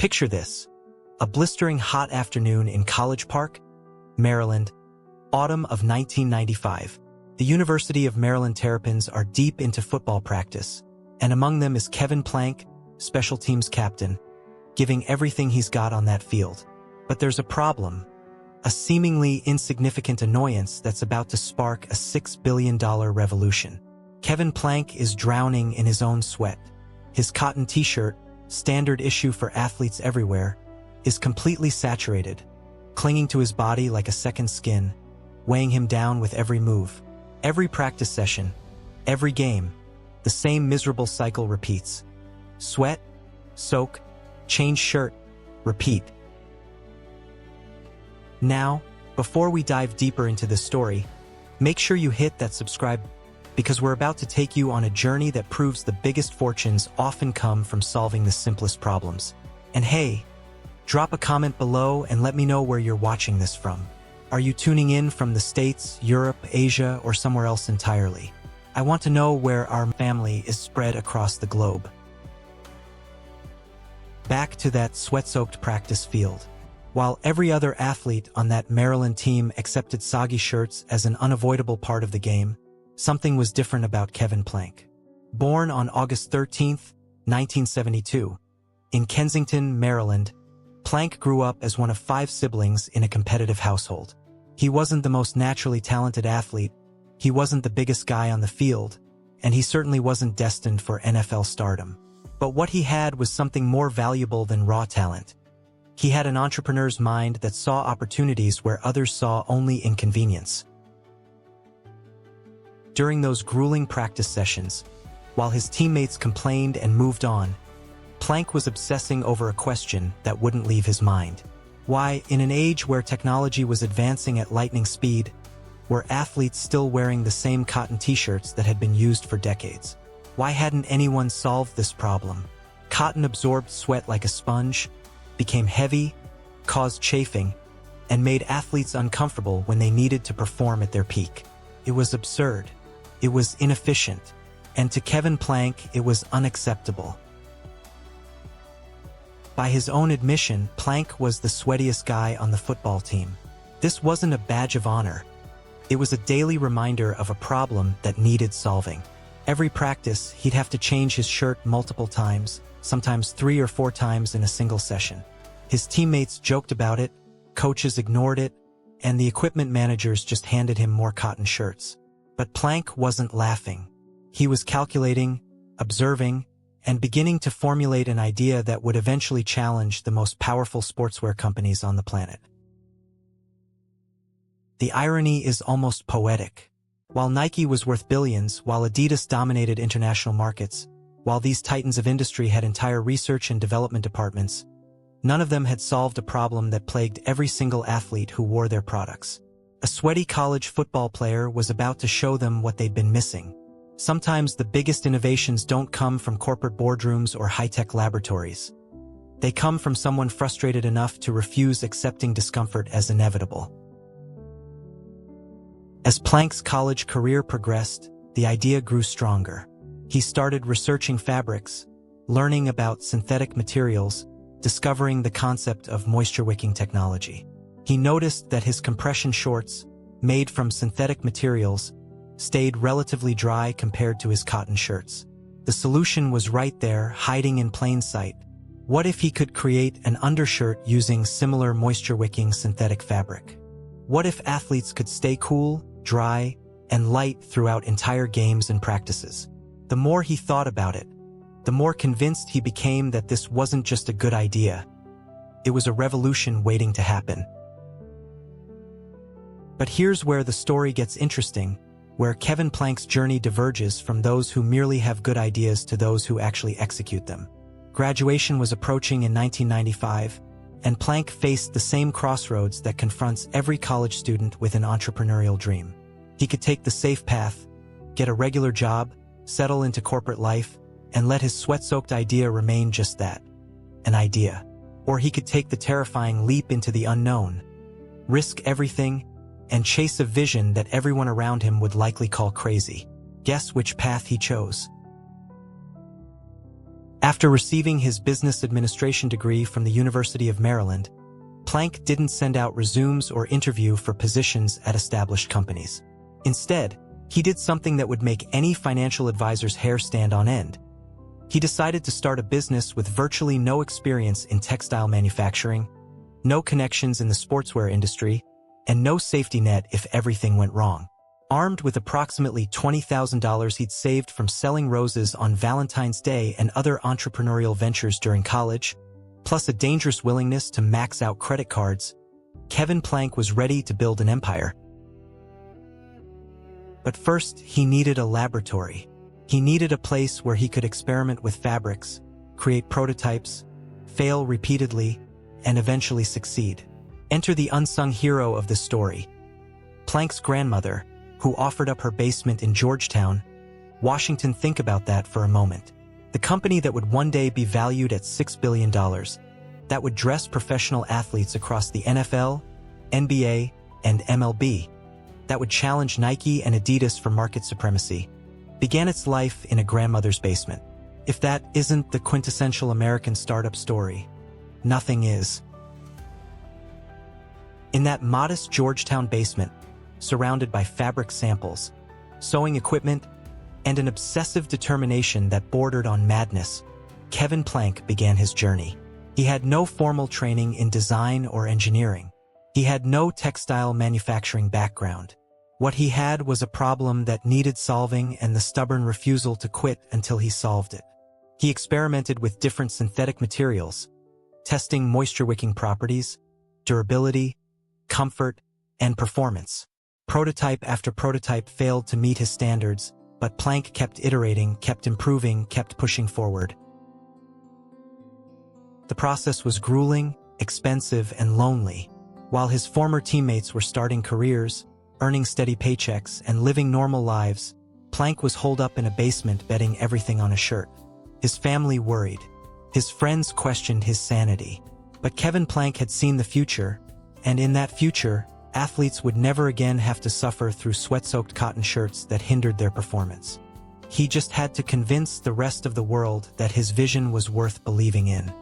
Picture this: a blistering hot afternoon in College Park, Maryland, autumn of 1995. The University of Maryland Terrapins are deep into football practice, and among them is Kevin Plank, special teams captain, giving everything he's got on that field. But there's a problem, a seemingly insignificant annoyance that's about to spark a $6 billion revolution. Kevin Plank is drowning in his own sweat. His cotton t-shirt, standard issue for athletes everywhere, is completely saturated, clinging to his body like a second skin, weighing him down with every move. Every practice session, every game, the same miserable cycle repeats. Sweat, soak, change shirt, repeat. Now, before we dive deeper into this story, make sure you hit that subscribe button, because we're about to take you on a journey that proves the biggest fortunes often come from solving the simplest problems. And hey, drop a comment below and let me know where you're watching this from. Are you tuning in from the States, Europe, Asia, or somewhere else entirely? I want to know where our family is spread across the globe. Back to that sweat-soaked practice field. While every other athlete on that Maryland team accepted soggy shirts as an unavoidable part of the game, something was different about Kevin Plank. Born on August 13, 1972, in Kensington, Maryland, Plank grew up as one of 5 siblings in a competitive household. He wasn't the most naturally talented athlete, he wasn't the biggest guy on the field, and he certainly wasn't destined for NFL stardom. But what he had was something more valuable than raw talent. He had an entrepreneur's mind that saw opportunities where others saw only inconvenience. During those grueling practice sessions, while his teammates complained and moved on, Plank was obsessing over a question that wouldn't leave his mind. Why, in an age where technology was advancing at lightning speed, were athletes still wearing the same cotton t-shirts that had been used for decades? Why hadn't anyone solved this problem? Cotton absorbed sweat like a sponge, became heavy, caused chafing, and made athletes uncomfortable when they needed to perform at their peak. It was absurd. It was inefficient. And to Kevin Plank, it was unacceptable. By his own admission, Plank was the sweatiest guy on the football team. This wasn't a badge of honor. It was a daily reminder of a problem that needed solving. Every practice, he'd have to change his shirt multiple times, sometimes 3 or 4 times in a single session. His teammates joked about it, coaches ignored it, and the equipment managers just handed him more cotton shirts. But Plank wasn't laughing. He was calculating, observing, and beginning to formulate an idea that would eventually challenge the most powerful sportswear companies on the planet. The irony is almost poetic. While Nike was worth billions, while Adidas dominated international markets, while these titans of industry had entire research and development departments, none of them had solved a problem that plagued every single athlete who wore their products. A sweaty college football player was about to show them what they'd been missing. Sometimes the biggest innovations don't come from corporate boardrooms or high-tech laboratories. They come from someone frustrated enough to refuse accepting discomfort as inevitable. As Plank's college career progressed, the idea grew stronger. He started researching fabrics, learning about synthetic materials, discovering the concept of moisture-wicking technology. He noticed that his compression shorts, made from synthetic materials, stayed relatively dry compared to his cotton shirts. The solution was right there, hiding in plain sight. What if he could create an undershirt using similar moisture-wicking synthetic fabric? What if athletes could stay cool, dry, and light throughout entire games and practices? The more he thought about it, the more convinced he became that this wasn't just a good idea. It was a revolution waiting to happen. But here's where the story gets interesting, where Kevin Plank's journey diverges from those who merely have good ideas to those who actually execute them. Graduation was approaching in 1995, and Plank faced the same crossroads that confronts every college student with an entrepreneurial dream. He could take the safe path, get a regular job, settle into corporate life, and let his sweat-soaked idea remain just that, an idea. Or he could take the terrifying leap into the unknown, risk everything, and chase a vision that everyone around him would likely call crazy. Guess which path he chose? After receiving his business administration degree from the University of Maryland, Plank didn't send out resumes or interview for positions at established companies. Instead, he did something that would make any financial advisor's hair stand on end. He decided to start a business with virtually no experience in textile manufacturing, no connections in the sportswear industry, and no safety net if everything went wrong. Armed with approximately $20,000 he'd saved from selling roses on Valentine's Day and other entrepreneurial ventures during college, plus a dangerous willingness to max out credit cards, Kevin Plank was ready to build an empire. But first, he needed a laboratory. He needed a place where he could experiment with fabrics, create prototypes, fail repeatedly, and eventually succeed. Enter the unsung hero of this story, Plank's grandmother, who offered up her basement in Georgetown, Washington. Think about that for a moment. The company that would one day be valued at $6 billion, that would dress professional athletes across the NFL, NBA, and MLB, that would challenge Nike and Adidas for market supremacy, began its life in a grandmother's basement. If that isn't the quintessential American startup story, nothing is. In that modest Georgetown basement, surrounded by fabric samples, sewing equipment, and an obsessive determination that bordered on madness, Kevin Plank began his journey. He had no formal training in design or engineering. He had no textile manufacturing background. What he had was a problem that needed solving and the stubborn refusal to quit until he solved it. He experimented with different synthetic materials, testing moisture-wicking properties, durability, comfort, and performance. Prototype after prototype failed to meet his standards, but Plank kept iterating, kept improving, kept pushing forward. The process was grueling, expensive, and lonely. While his former teammates were starting careers, earning steady paychecks, and living normal lives, Plank was holed up in a basement betting everything on a shirt. His family worried. His friends questioned his sanity. But Kevin Plank had seen the future, and in that future, athletes would never again have to suffer through sweat-soaked cotton shirts that hindered their performance. He just had to convince the rest of the world that his vision was worth believing in.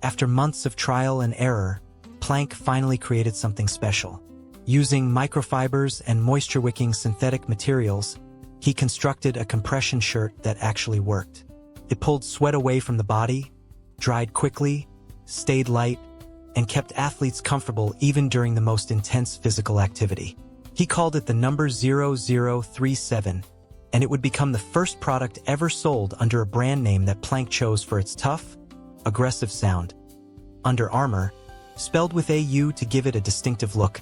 After months of trial and error, Plank finally created something special. Using microfibers and moisture-wicking synthetic materials, he constructed a compression shirt that actually worked. It pulled sweat away from the body, dried quickly, stayed light, and kept athletes comfortable even during the most intense physical activity. He called it the number 0037, and it would become the first product ever sold under a brand name that Plank chose for its tough, aggressive sound. Under Armour, spelled with AU to give it a distinctive look.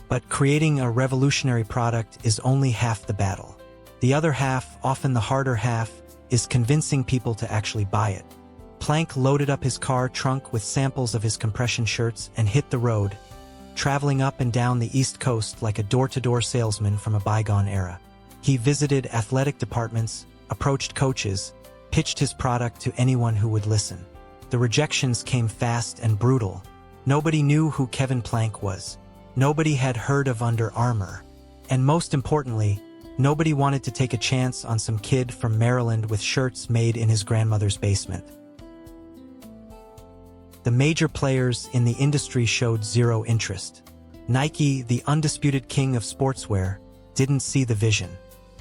But creating a revolutionary product is only half the battle. The other half, often the harder half, is convincing people to actually buy it. Plank loaded up his car trunk with samples of his compression shirts and hit the road, traveling up and down the East Coast like a door-to-door salesman from a bygone era. He visited athletic departments, approached coaches, pitched his product to anyone who would listen. The rejections came fast and brutal. Nobody knew who Kevin Plank was. Nobody had heard of Under Armour. And most importantly, nobody wanted to take a chance on some kid from Maryland with shirts made in his grandmother's basement. The major players in the industry showed zero interest. Nike, the undisputed king of sportswear, didn't see the vision.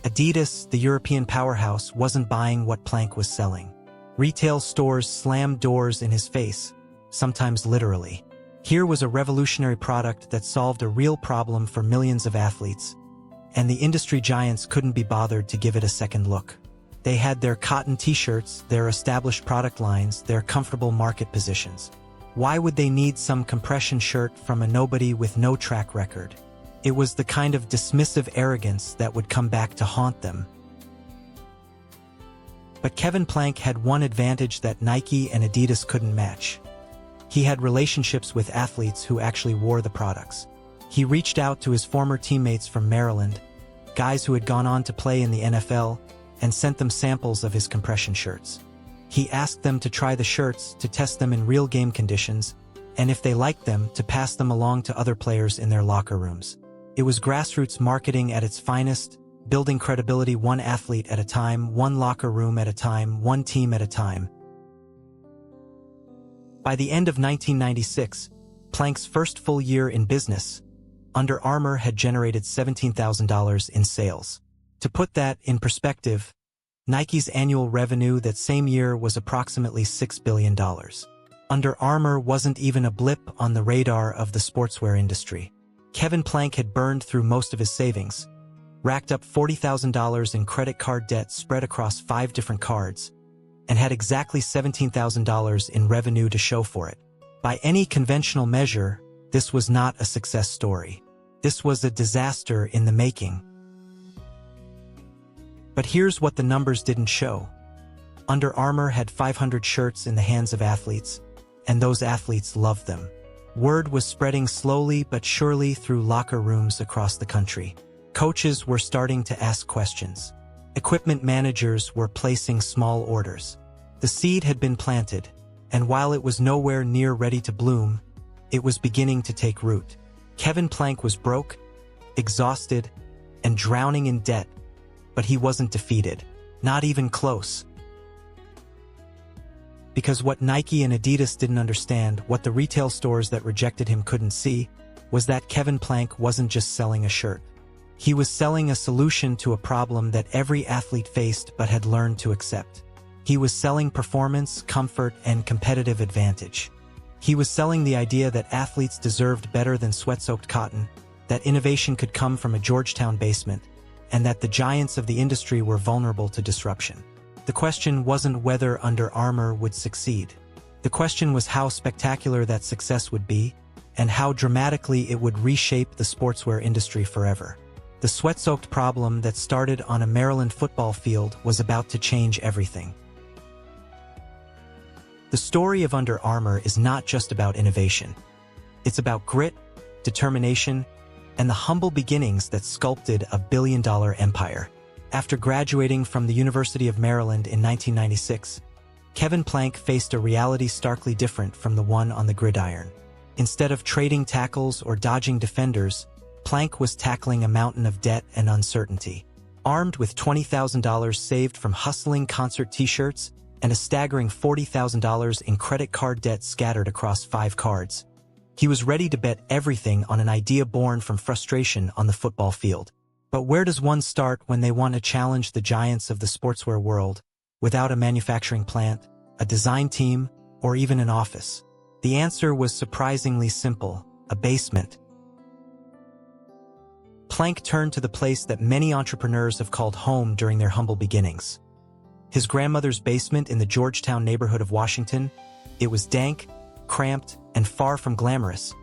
Adidas, the European powerhouse, wasn't buying what Plank was selling. Retail stores slammed doors in his face, sometimes literally. Here was a revolutionary product that solved a real problem for millions of athletes, and the industry giants couldn't be bothered to give it a second look. They had their cotton t-shirts, their established product lines, their comfortable market positions. Why would they need some compression shirt from a nobody with no track record? It was the kind of dismissive arrogance that would come back to haunt them. But Kevin Plank had one advantage that Nike and Adidas couldn't match. He had relationships with athletes who actually wore the products. He reached out to his former teammates from Maryland, guys who had gone on to play in the NFL, and sent them samples of his compression shirts. He asked them to try the shirts, to test them in real game conditions, and if they liked them, to pass them along to other players in their locker rooms. It was grassroots marketing at its finest, building credibility one athlete at a time, one locker room at a time, one team at a time. By the end of 1996, Plank's first full year in business, Under Armour had generated $17,000 in sales. To put that in perspective, Nike's annual revenue that same year was approximately $6 billion. Under Armour wasn't even a blip on the radar of the sportswear industry. Kevin Plank had burned through most of his savings, racked up $40,000 in credit card debt spread across 5 different cards, and had exactly $17,000 in revenue to show for it. By any conventional measure, this was not a success story. This was a disaster in the making. But here's what the numbers didn't show. Under Armour had 500 shirts in the hands of athletes, and those athletes loved them. Word was spreading slowly but surely through locker rooms across the country. Coaches were starting to ask questions. Equipment managers were placing small orders. The seed had been planted, and while it was nowhere near ready to bloom, it was beginning to take root. Kevin Plank was broke, exhausted, and drowning in debt, but he wasn't defeated. Not even close. Because what Nike and Adidas didn't understand, what the retail stores that rejected him couldn't see, was that Kevin Plank wasn't just selling a shirt. He was selling a solution to a problem that every athlete faced but had learned to accept. He was selling performance, comfort, and competitive advantage. He was selling the idea that athletes deserved better than sweat-soaked cotton, that innovation could come from a Georgetown basement, and that the giants of the industry were vulnerable to disruption. The question wasn't whether Under Armour would succeed. The question was how spectacular that success would be, and how dramatically it would reshape the sportswear industry forever. The sweat-soaked problem that started on a Maryland football field was about to change everything. The story of Under Armour is not just about innovation. It's about grit, determination, and the humble beginnings that sculpted a billion-dollar empire. After graduating from the University of Maryland in 1996, Kevin Plank faced a reality starkly different from the one on the gridiron. Instead of trading tackles or dodging defenders, Plank was tackling a mountain of debt and uncertainty. Armed with $20,000 saved from hustling concert t-shirts and a staggering $40,000 in credit card debt scattered across 5 cards, he was ready to bet everything on an idea born from frustration on the football field. But where does one start when they want to challenge the giants of the sportswear world without a manufacturing plant, a design team, or even an office? The answer was surprisingly simple: a basement. Plank turned to the place that many entrepreneurs have called home during their humble beginnings. His grandmother's basement in the Georgetown neighborhood of Washington. It was dank, cramped, and far from glamorous,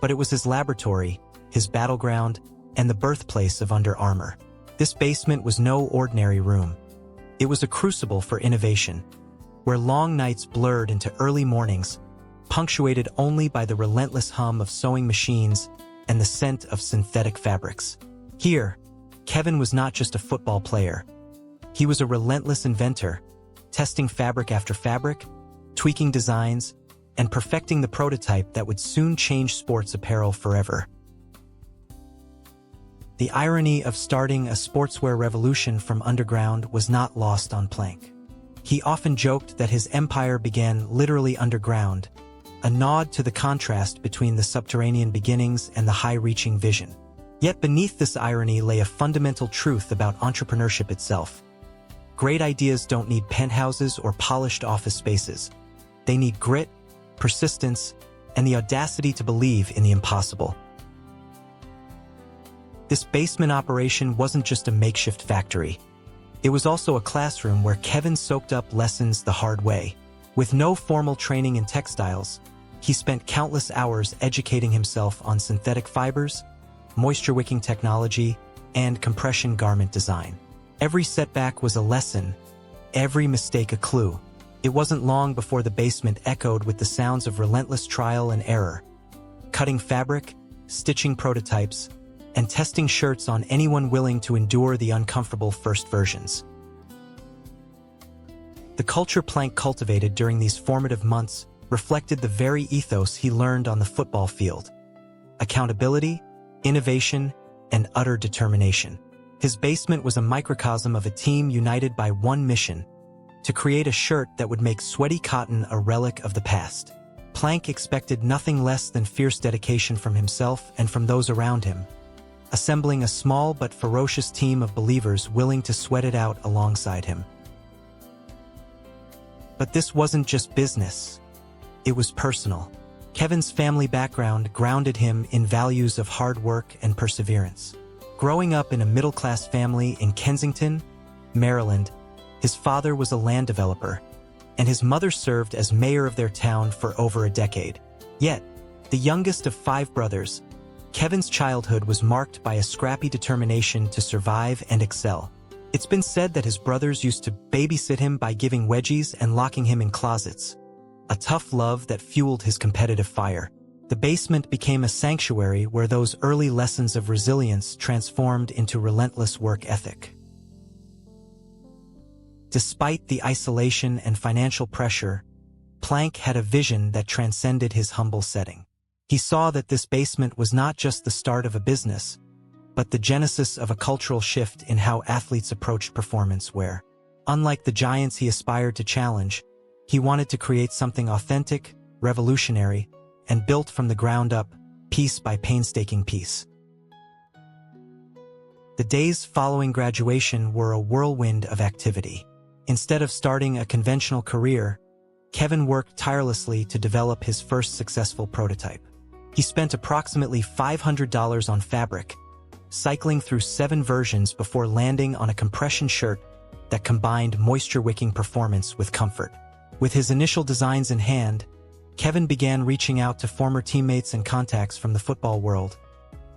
but it was his laboratory, his battleground, and the birthplace of Under Armour. This basement was no ordinary room. It was a crucible for innovation, where long nights blurred into early mornings, punctuated only by the relentless hum of sewing machines and the scent of synthetic fabrics. Here, Kevin was not just a football player. He was a relentless inventor, testing fabric after fabric, tweaking designs, and perfecting the prototype that would soon change sports apparel forever. The irony of starting a sportswear revolution from underground was not lost on Plank. He often joked that his empire began literally underground, a nod to the contrast between the subterranean beginnings and the high-reaching vision. Yet beneath this irony lay a fundamental truth about entrepreneurship itself. Great ideas don't need penthouses or polished office spaces. They need grit, persistence, and the audacity to believe in the impossible. This basement operation wasn't just a makeshift factory. It was also a classroom where Kevin soaked up lessons the hard way. With no formal training in textiles, he spent countless hours educating himself on synthetic fibers, moisture-wicking technology, and compression garment design. Every setback was a lesson, every mistake a clue. It wasn't long before the basement echoed with the sounds of relentless trial and error, cutting fabric, stitching prototypes, and testing shirts on anyone willing to endure the uncomfortable first versions. The culture Plank cultivated during these formative months reflected the very ethos he learned on the football field: accountability, innovation, and utter determination. His basement was a microcosm of a team united by one mission: to create a shirt that would make sweaty cotton a relic of the past. Plank expected nothing less than fierce dedication from himself and from those around him, assembling a small but ferocious team of believers willing to sweat it out alongside him. But this wasn't just business. It was personal. Kevin's family background grounded him in values of hard work and perseverance. Growing up in a middle-class family in Kensington, Maryland, his father was a land developer, and his mother served as mayor of their town for over a decade. Yet, the youngest of 5 brothers, Kevin's childhood was marked by a scrappy determination to survive and excel. It's been said that his brothers used to babysit him by giving wedgies and locking him in closets, a tough love that fueled his competitive fire. The basement became a sanctuary where those early lessons of resilience transformed into relentless work ethic. Despite the isolation and financial pressure, Plank had a vision that transcended his humble setting. He saw that this basement was not just the start of a business, but the genesis of a cultural shift in how athletes approached performance wear. Unlike the giants he aspired to challenge, he wanted to create something authentic, revolutionary, and built from the ground up, piece by painstaking piece. The days following graduation were a whirlwind of activity. Instead of starting a conventional career, Kevin worked tirelessly to develop his first successful prototype. He spent approximately $500 on fabric, cycling through 7 versions before landing on a compression shirt that combined moisture-wicking performance with comfort. With his initial designs in hand, Kevin began reaching out to former teammates and contacts from the football world,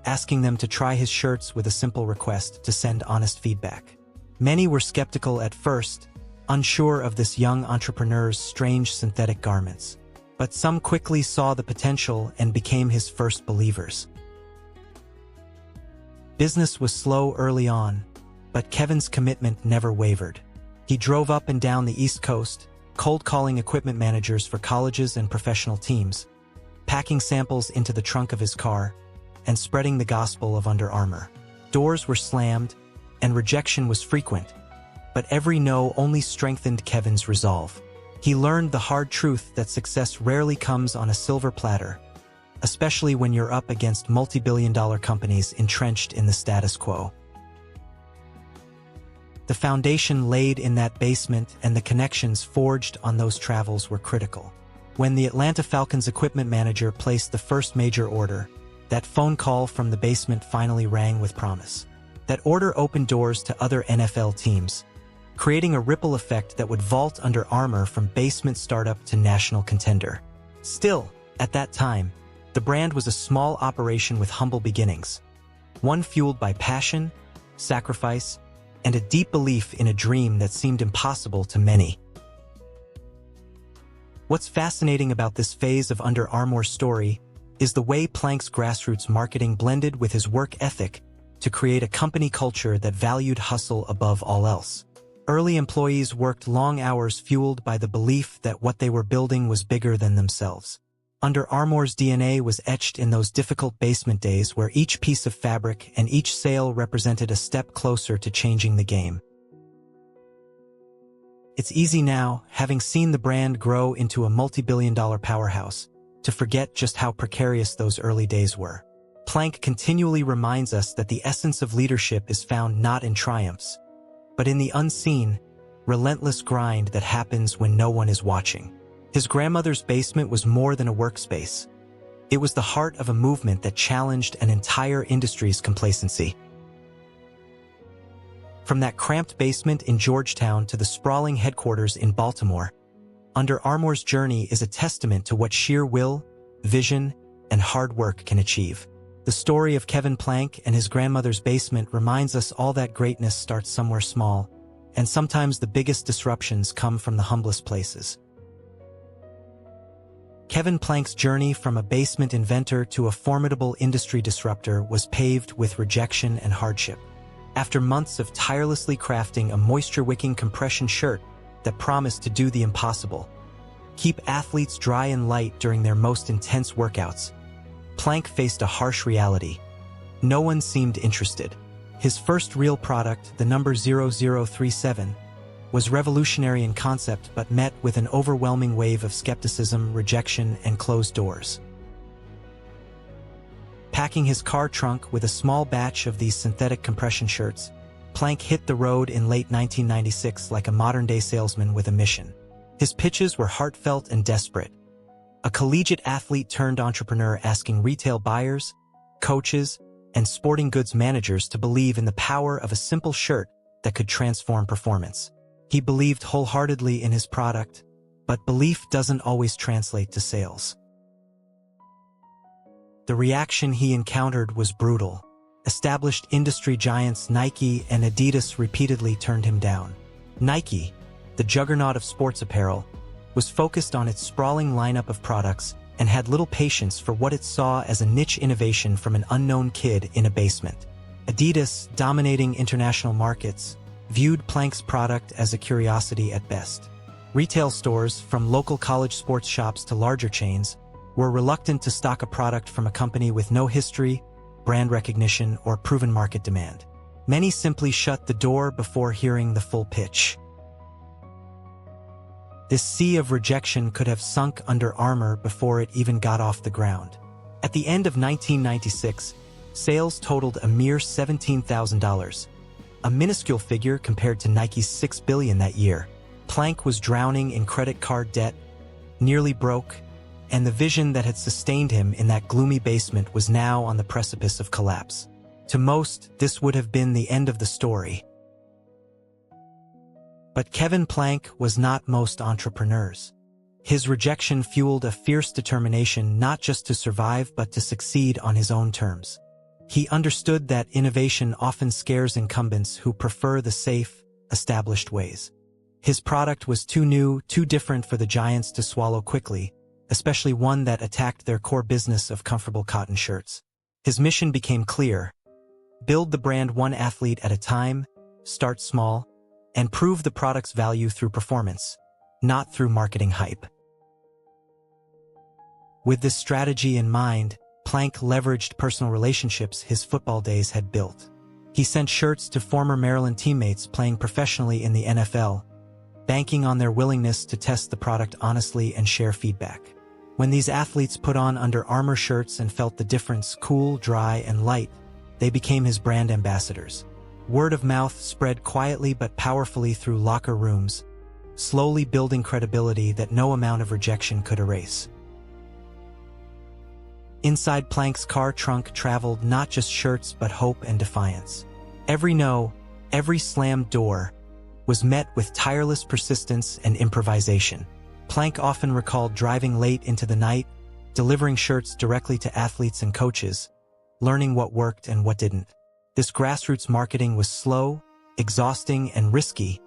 asking them to try his shirts with a simple request to send honest feedback. Many were skeptical at first, unsure of this young entrepreneur's strange synthetic garments, but some quickly saw the potential and became his first believers. Business was slow early on, but Kevin's commitment never wavered. He drove up and down the East Coast, cold-calling equipment managers for colleges and professional teams, packing samples into the trunk of his car, and spreading the gospel of Under Armour. Doors were slammed, and rejection was frequent, but every no only strengthened Kevin's resolve. He learned the hard truth that success rarely comes on a silver platter, especially when you're up against multi-billion-dollar companies entrenched in the status quo. The foundation laid in that basement and the connections forged on those travels were critical. When the Atlanta Falcons equipment manager placed the first major order, that phone call from the basement finally rang with promise. That order opened doors to other NFL teams, creating a ripple effect that would vault Under Armour from basement startup to national contender. Still, at that time, the brand was a small operation with humble beginnings, one fueled by passion, sacrifice, and a deep belief in a dream that seemed impossible to many. What's fascinating about this phase of Under Armour's story is the way Plank's grassroots marketing blended with his work ethic to create a company culture that valued hustle above all else. Early employees worked long hours fueled by the belief that what they were building was bigger than themselves. Under Armour's DNA was etched in those difficult basement days where each piece of fabric and each sale represented a step closer to changing the game. It's easy now, having seen the brand grow into a multi-billion-dollar powerhouse, to forget just how precarious those early days were. Plank continually reminds us that the essence of leadership is found not in triumphs, but in the unseen, relentless grind that happens when no one is watching. His grandmother's basement was more than a workspace. It was the heart of a movement that challenged an entire industry's complacency. From that cramped basement in Georgetown to the sprawling headquarters in Baltimore, Under Armour's journey is a testament to what sheer will, vision, and hard work can achieve. The story of Kevin Plank and his grandmother's basement reminds us all that greatness starts somewhere small, and sometimes the biggest disruptions come from the humblest places. Kevin Plank's journey from a basement inventor to a formidable industry disruptor was paved with rejection and hardship. After months of tirelessly crafting a moisture-wicking compression shirt that promised to do the impossible, keep athletes dry and light during their most intense workouts, Plank faced a harsh reality. No one seemed interested. His first real product, the number 0037, was revolutionary in concept but met with an overwhelming wave of skepticism, rejection, and closed doors. Packing his car trunk with a small batch of these synthetic compression shirts, Plank hit the road in late 1996 like a modern-day salesman with a mission. His pitches were heartfelt and desperate. A collegiate athlete turned entrepreneur asking retail buyers, coaches, and sporting goods managers to believe in the power of a simple shirt that could transform performance. He believed wholeheartedly in his product, but belief doesn't always translate to sales. The reaction he encountered was brutal. Established industry giants Nike and Adidas repeatedly turned him down. Nike, the juggernaut of sports apparel, was focused on its sprawling lineup of products and had little patience for what it saw as a niche innovation from an unknown kid in a basement. Adidas, dominating international markets, viewed Plank's product as a curiosity at best. Retail stores, from local college sports shops to larger chains, were reluctant to stock a product from a company with no history, brand recognition, or proven market demand. Many simply shut the door before hearing the full pitch. This sea of rejection could have sunk Under Armour before it even got off the ground. At the end of 1996, sales totaled a mere $17,000, a minuscule figure compared to Nike's $6 billion that year. Plank was drowning in credit card debt, nearly broke, and the vision that had sustained him in that gloomy basement was now on the precipice of collapse. To most, this would have been the end of the story. But Kevin Plank was not most entrepreneurs. His rejection fueled a fierce determination not just to survive but to succeed on his own terms. He understood that innovation often scares incumbents who prefer the safe, established ways. His product was too new, too different for the giants to swallow quickly, especially one that attacked their core business of comfortable cotton shirts. His mission became clear: build the brand one athlete at a time, start small, and prove the product's value through performance, not through marketing hype. With this strategy in mind, Plank leveraged personal relationships his football days had built. He sent shirts to former Maryland teammates playing professionally in the NFL, banking on their willingness to test the product honestly and share feedback. When these athletes put on Under Armour shirts and felt the difference, cool, dry, and light, they became his brand ambassadors. Word of mouth spread quietly but powerfully through locker rooms, slowly building credibility that no amount of rejection could erase. Inside Plank's car trunk traveled not just shirts but hope and defiance. Every no, every slammed door was met with tireless persistence and improvisation. Plank often recalled driving late into the night, delivering shirts directly to athletes and coaches, learning what worked and what didn't. This grassroots marketing was slow, exhausting, and risky,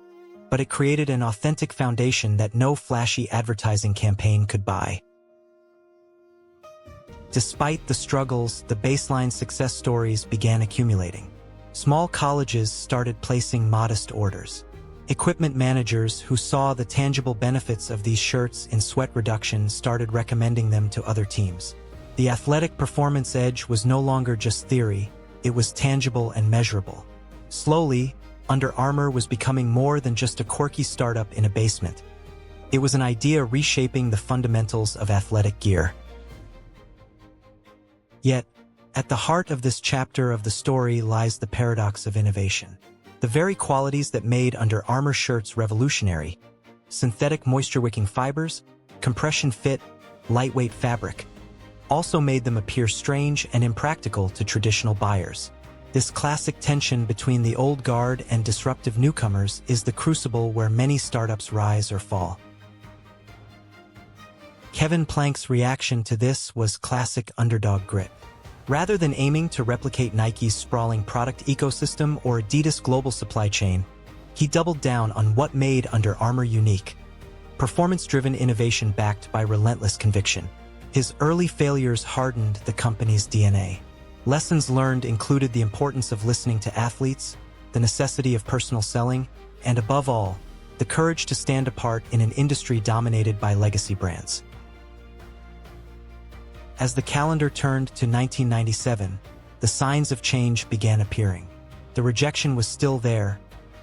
but it created an authentic foundation that no flashy advertising campaign could buy. Despite the struggles, the baseline success stories began accumulating. Small colleges started placing modest orders. Equipment managers who saw the tangible benefits of these shirts in sweat reduction started recommending them to other teams. The athletic performance edge was no longer just theory, it was tangible and measurable. Slowly, Under Armour was becoming more than just a quirky startup in a basement. It was an idea reshaping the fundamentals of athletic gear. Yet, at the heart of this chapter of the story lies the paradox of innovation. The very qualities that made Under Armour shirts revolutionary — synthetic moisture-wicking fibers, compression fit, lightweight fabric — also made them appear strange and impractical to traditional buyers. This classic tension between the old guard and disruptive newcomers is the crucible where many startups rise or fall. Kevin Plank's reaction to this was classic underdog grit. Rather than aiming to replicate Nike's sprawling product ecosystem or Adidas' global supply chain, he doubled down on what made Under Armour unique: performance-driven innovation backed by relentless conviction. His early failures hardened the company's DNA. Lessons learned included the importance of listening to athletes, the necessity of personal selling, and above all, the courage to stand apart in an industry dominated by legacy brands. As the calendar turned to 1997, the signs of change began appearing. The rejection was still there,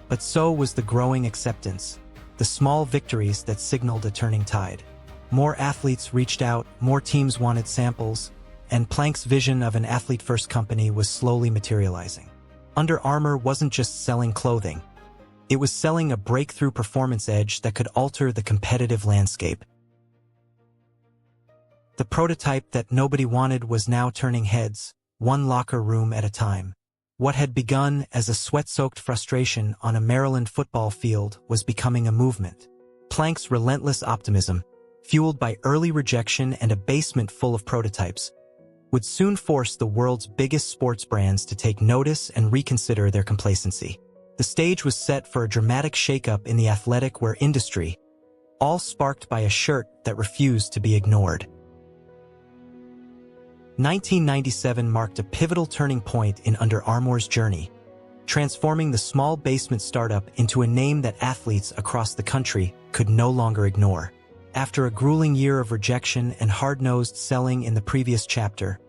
but so was the growing acceptance, the small victories that signaled a turning tide. More athletes reached out, more teams wanted samples, and Plank's vision of an athlete-first company was slowly materializing. Under Armour wasn't just selling clothing. It was selling a breakthrough performance edge that could alter the competitive landscape. The prototype that nobody wanted was now turning heads, one locker room at a time. What had begun as a sweat-soaked frustration on a Maryland football field was becoming a movement. Plank's relentless optimism, fueled by early rejection and a basement full of prototypes, would soon force the world's biggest sports brands to take notice and reconsider their complacency. The stage was set for a dramatic shakeup in the athletic wear industry, all sparked by a shirt that refused to be ignored. 1997 marked a pivotal turning point in Under Armour's journey, transforming the small basement startup into a name that athletes across the country could no longer ignore. After a grueling year of rejection and hard-nosed selling in the previous chapter,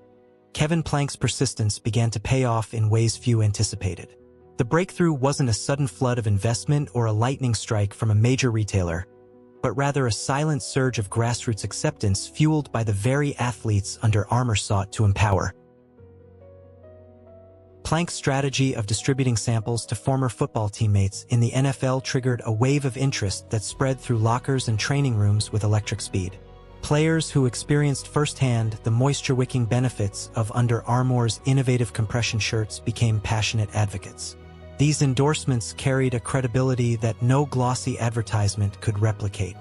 Kevin Plank's persistence began to pay off in ways few anticipated. The breakthrough wasn't a sudden flood of investment or a lightning strike from a major retailer, but rather a silent surge of grassroots acceptance fueled by the very athletes Under Armour sought to empower. Plank's strategy of distributing samples to former football teammates in the NFL triggered a wave of interest that spread through lockers and training rooms with electric speed. Players who experienced firsthand the moisture-wicking benefits of Under Armour's innovative compression shirts became passionate advocates. These endorsements carried a credibility that no glossy advertisement could replicate.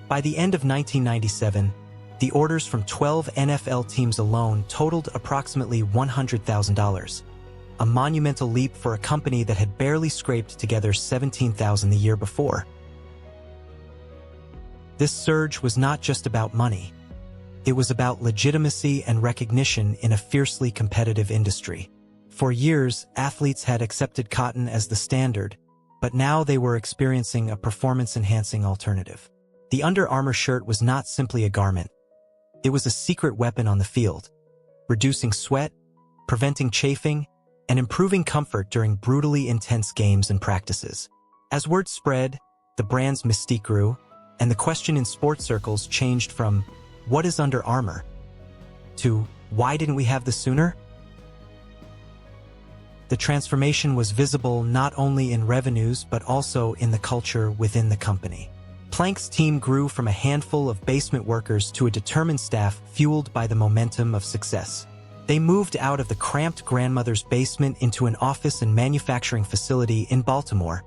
By the end of 1997, the orders from 12 NFL teams alone totaled approximately $100,000, a monumental leap for a company that had barely scraped together $17,000 the year before. This surge was not just about money. It was about legitimacy and recognition in a fiercely competitive industry. For years, athletes had accepted cotton as the standard, but now they were experiencing a performance-enhancing alternative. The Under Armour shirt was not simply a garment. It was a secret weapon on the field, reducing sweat, preventing chafing, and improving comfort during brutally intense games and practices. As word spread, the brand's mystique grew, and the question in sports circles changed from, "What is Under Armour?" to, "Why didn't we have this sooner?" The transformation was visible not only in revenues but also in the culture within the company. Plank's team grew from a handful of basement workers to a determined staff fueled by the momentum of success. They moved out of the cramped grandmother's basement into an office and manufacturing facility in Baltimore,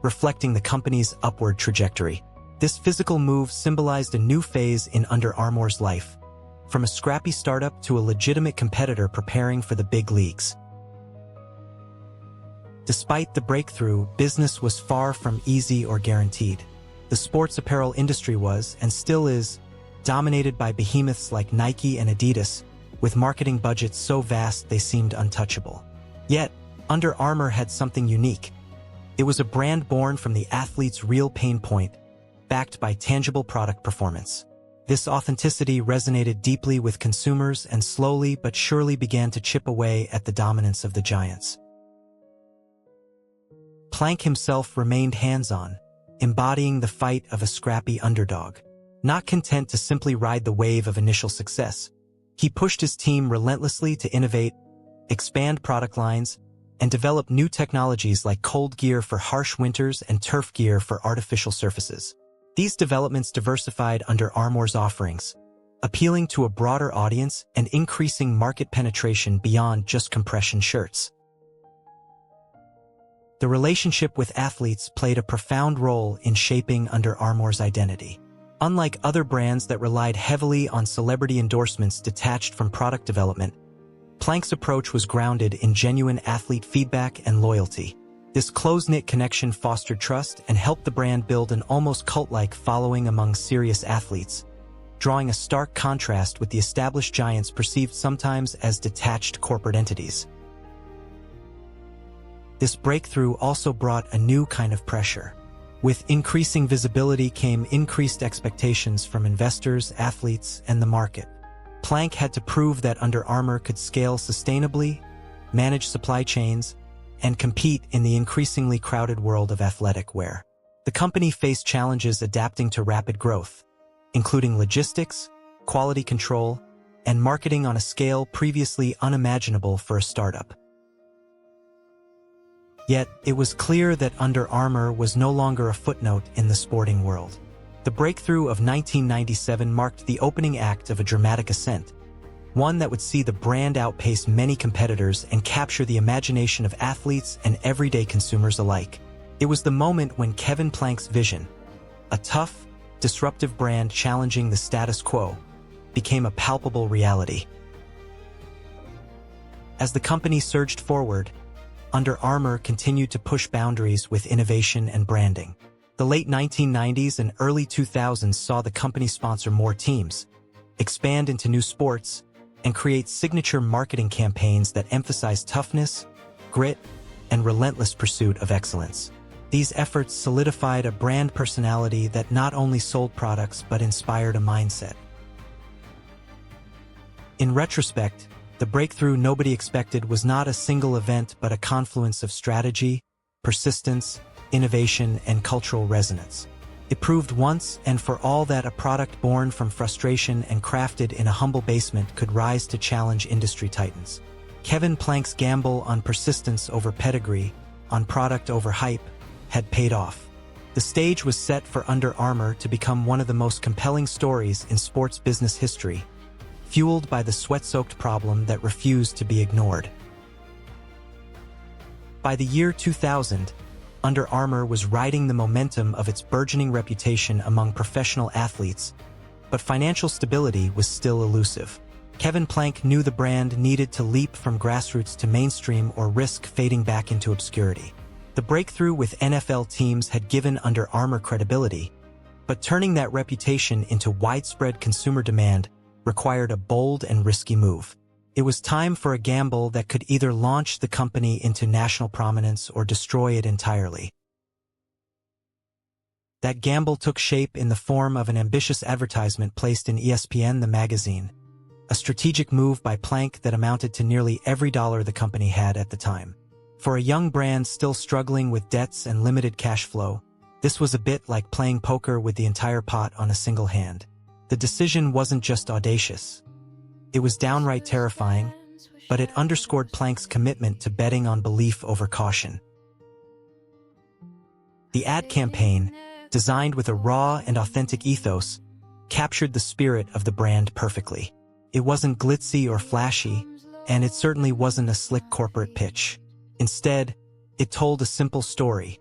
reflecting the company's upward trajectory. This physical move symbolized a new phase in Under Armour's life, from a scrappy startup to a legitimate competitor preparing for the big leagues. Despite the breakthrough, business was far from easy or guaranteed. The sports apparel industry was, and still is, dominated by behemoths like Nike and Adidas, with marketing budgets so vast they seemed untouchable. Yet, Under Armour had something unique. It was a brand born from the athlete's real pain point, backed by tangible product performance. This authenticity resonated deeply with consumers and slowly but surely began to chip away at the dominance of the giants. Plank himself remained hands-on, embodying the fight of a scrappy underdog. Not content to simply ride the wave of initial success, he pushed his team relentlessly to innovate, expand product lines, and develop new technologies like cold gear for harsh winters and turf gear for artificial surfaces. These developments diversified Under Armour's offerings, appealing to a broader audience and increasing market penetration beyond just compression shirts. The relationship with athletes played a profound role in shaping Under Armour's identity. Unlike other brands that relied heavily on celebrity endorsements detached from product development, Plank's approach was grounded in genuine athlete feedback and loyalty. This close-knit connection fostered trust and helped the brand build an almost cult-like following among serious athletes, drawing a stark contrast with the established giants perceived sometimes as detached corporate entities. This breakthrough also brought a new kind of pressure. With increasing visibility came increased expectations from investors, athletes, and the market. Plank had to prove that Under Armour could scale sustainably, manage supply chains, and compete in the increasingly crowded world of athletic wear. The company faced challenges adapting to rapid growth, including logistics, quality control, and marketing on a scale previously unimaginable for a startup. Yet, it was clear that Under Armour was no longer a footnote in the sporting world. The breakthrough of 1997 marked the opening act of a dramatic ascent, one that would see the brand outpace many competitors and capture the imagination of athletes and everyday consumers alike. It was the moment when Kevin Plank's vision, a tough, disruptive brand challenging the status quo, became a palpable reality. As the company surged forward, Under Armour continued to push boundaries with innovation and branding. The late 1990s and early 2000s saw the company sponsor more teams, expand into new sports, and create signature marketing campaigns that emphasize toughness, grit, and relentless pursuit of excellence. These efforts solidified a brand personality that not only sold products but inspired a mindset. In retrospect, the breakthrough nobody expected was not a single event but a confluence of strategy, persistence, innovation, and cultural resonance. It proved once and for all that a product born from frustration and crafted in a humble basement could rise to challenge industry titans. Kevin Plank's gamble on persistence over pedigree, on product over hype, had paid off. The stage was set for Under Armour to become one of the most compelling stories in sports business history, fueled by the sweat-soaked problem that refused to be ignored. By the year 2000, Under Armour was riding the momentum of its burgeoning reputation among professional athletes, but financial stability was still elusive. Kevin Plank knew the brand needed to leap from grassroots to mainstream or risk fading back into obscurity. The breakthrough with NFL teams had given Under Armour credibility, but turning that reputation into widespread consumer demand required a bold and risky move. It was time for a gamble that could either launch the company into national prominence or destroy it entirely. That gamble took shape in the form of an ambitious advertisement placed in ESPN the magazine, a strategic move by Plank that amounted to nearly every dollar the company had at the time. For a young brand still struggling with debts and limited cash flow, this was a bit like playing poker with the entire pot on a single hand. The decision wasn't just audacious. It was downright terrifying, but it underscored Plank's commitment to betting on belief over caution. The ad campaign, designed with a raw and authentic ethos, captured the spirit of the brand perfectly. It wasn't glitzy or flashy, and it certainly wasn't a slick corporate pitch. Instead, it told a simple story.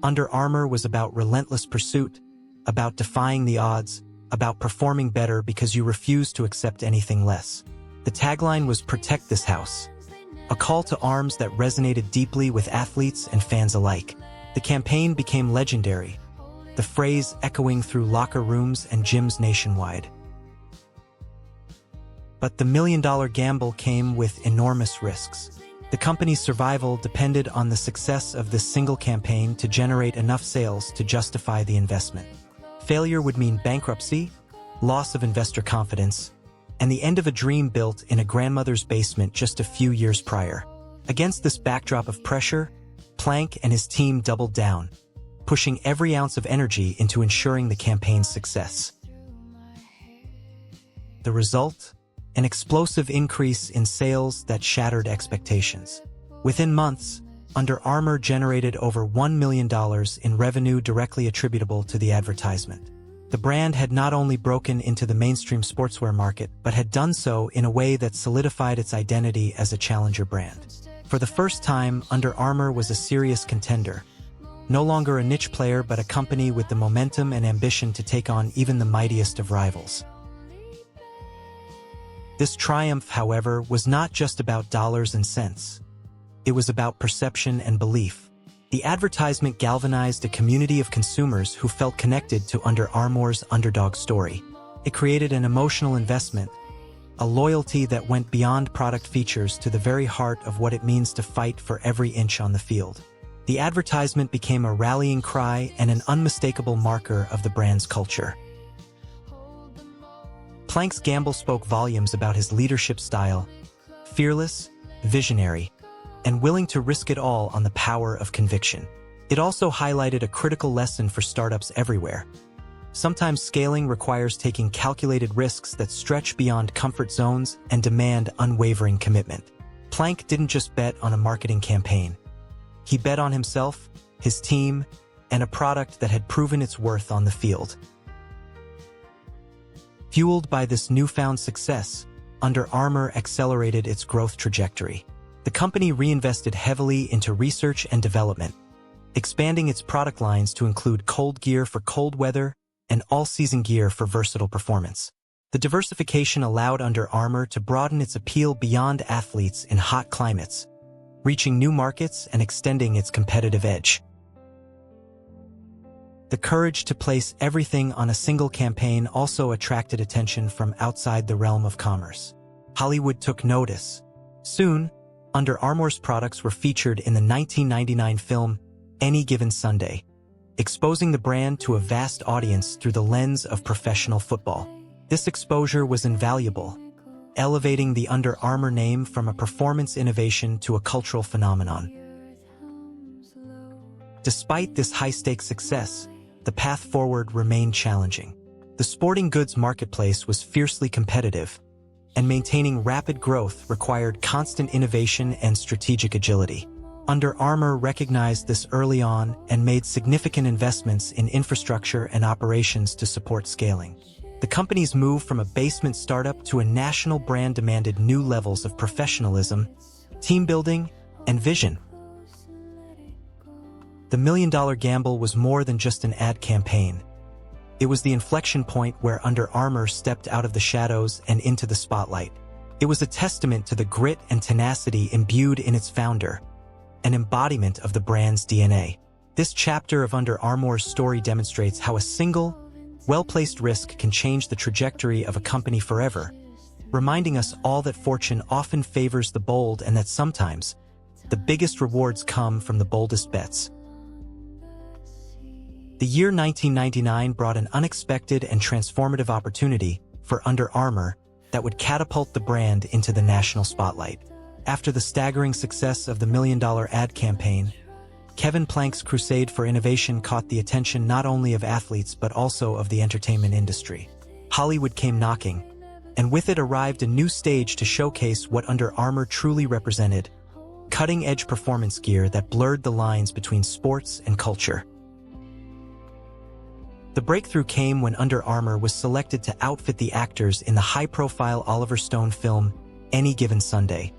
Under Armour was about relentless pursuit, about defying the odds, about performing better because you refuse to accept anything less. The tagline was "Protect this house," a call to arms that resonated deeply with athletes and fans alike. The campaign became legendary, the phrase echoing through locker rooms and gyms nationwide. But the million-dollar gamble came with enormous risks. The company's survival depended on the success of this single campaign to generate enough sales to justify the investment. Failure would mean bankruptcy, loss of investor confidence, and the end of a dream built in a grandmother's basement just a few years prior. Against this backdrop of pressure, Plank and his team doubled down, pushing every ounce of energy into ensuring the campaign's success. The result? An explosive increase in sales that shattered expectations. Within months, Under Armour generated over $1 million in revenue directly attributable to the advertisement. The brand had not only broken into the mainstream sportswear market, but had done so in a way that solidified its identity as a challenger brand. For the first time, Under Armour was a serious contender, no longer a niche player but a company with the momentum and ambition to take on even the mightiest of rivals. This triumph, however, was not just about dollars and cents. It was about perception and belief. The advertisement galvanized a community of consumers who felt connected to Under Armour's underdog story. It created an emotional investment, a loyalty that went beyond product features to the very heart of what it means to fight for every inch on the field. The advertisement became a rallying cry and an unmistakable marker of the brand's culture. Plank's gamble spoke volumes about his leadership style, fearless, visionary, and willing to risk it all on the power of conviction. It also highlighted a critical lesson for startups everywhere. Sometimes scaling requires taking calculated risks that stretch beyond comfort zones and demand unwavering commitment. Plank didn't just bet on a marketing campaign. He bet on himself, his team, and a product that had proven its worth on the field. Fueled by this newfound success, Under Armour accelerated its growth trajectory. The company reinvested heavily into research and development, expanding its product lines to include cold gear for cold weather and all-season gear for versatile performance. The diversification allowed Under Armour to broaden its appeal beyond athletes in hot climates, reaching new markets and extending its competitive edge. The courage to place everything on a single campaign also attracted attention from outside the realm of commerce. Hollywood took notice. Soon, Under Armour's products were featured in the 1999 film Any Given Sunday, exposing the brand to a vast audience through the lens of professional football. This exposure was invaluable, elevating the Under Armour name from a performance innovation to a cultural phenomenon. Despite this high-stakes success, the path forward remained challenging. The sporting goods marketplace was fiercely competitive, and maintaining rapid growth required constant innovation and strategic agility. Under Armour recognized this early on and made significant investments in infrastructure and operations to support scaling. The company's move from a basement startup to a national brand demanded new levels of professionalism, team building, and vision. The million-dollar gamble was more than just an ad campaign. It was the inflection point where Under Armour stepped out of the shadows and into the spotlight. It was a testament to the grit and tenacity imbued in its founder, an embodiment of the brand's DNA. This chapter of Under Armour's story demonstrates how a single, well-placed risk can change the trajectory of a company forever, reminding us all that fortune often favors the bold and that sometimes the biggest rewards come from the boldest bets. The year 1999 brought an unexpected and transformative opportunity for Under Armour that would catapult the brand into the national spotlight. After the staggering success of the million-dollar ad campaign, Kevin Plank's crusade for innovation caught the attention not only of athletes but also of the entertainment industry. Hollywood came knocking, and with it arrived a new stage to showcase what Under Armour truly represented: cutting-edge performance gear that blurred the lines between sports and culture. The breakthrough came when Under Armour was selected to outfit the actors in the high-profile Oliver Stone film Any Given Sunday,